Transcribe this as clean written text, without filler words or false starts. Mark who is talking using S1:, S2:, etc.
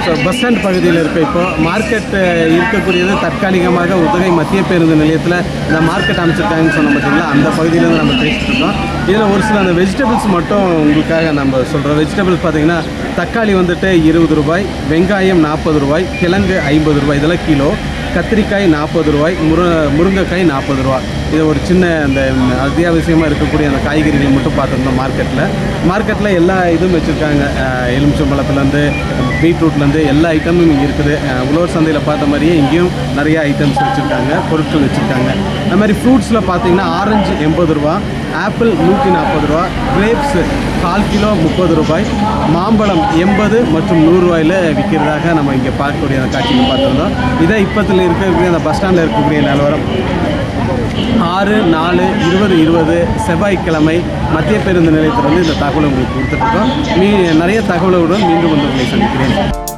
S1: So bus stand பகுதியில் இருக்க இப்போ மார்க்கெட் இருக்கக்கூடியது தற்காலிகமாக உதகை மத்திய பேருந்து நிலையத்தில் இந்த மார்க்கெட் அமைச்சிருக்காங்கன்னு சொன்ன பார்த்தீங்களா, அந்த பகுதியிலேருந்து நம்ம பேசிட்டு இருக்கோம். இதில் ஒரு சில அந்த வெஜிடபிள்ஸ் மட்டும் உங்களுக்காக நம்ம சொல்கிறோம். வெஜிடபிள்ஸ் பார்த்திங்கன்னா தக்காளி வந்துட்டு 20 ரூபாய், வெங்காயம் 40 ரூபாய், கிழங்கு 50 ரூபாய், இதெல்லாம் கிலோ. கத்திரிக்காய் 40 ரூபாய், முருங்கைக்காய் 40 ரூபா. இது ஒரு சின்ன அந்த அத்தியாவசியமாக இருக்கக்கூடிய அந்த காய்கறிகள் மட்டும் பார்த்துருந்தோம் மார்க்கெட்டில் எல்லா இதுவும் வச்சுருக்காங்க. எலுமிச்சம்பழத்துலேருந்து பீட்ரூட்லேருந்து எல்லா ஐட்டமும் இங்கே இருக்குது. உழவர் சந்தையில் பார்த்த மாதிரியே இங்கேயும் நிறைய ஐட்டம்ஸ் வச்சுருக்காங்க, பொருட்கள் வச்சுருக்காங்க. அது மாதிரி ஃப்ரூட்ஸில் பார்த்திங்கன்னா ஆரஞ்சு 80 ரூபா, ஆப்பிள் 140 ரூபா, கிரேப்ஸ் 1/4 கிலோ 30 ரூபாய், மாம்பழம் 80 மற்றும் 100 ரூபாயில் விற்கிறதாக நம்ம இங்கே பார்க்கக்கூடிய அந்த காட்சியை பார்த்துருந்தோம். இதை இப்போத்தில் இருக்கக்கூடிய அந்த பஸ் ஸ்டாண்டில் இருக்கக்கூடிய நிலவரம். 6/4/2020 செவ்வாய்க்கிழமை மத்திய பேருந்து நிலையத்திலிருந்து இந்த தகவலை உங்களுக்கு கொடுத்துட்ருக்கோம். நிறைய தகவலுடன் மீண்டும் வந்து உங்களை சந்திக்கிறேன்.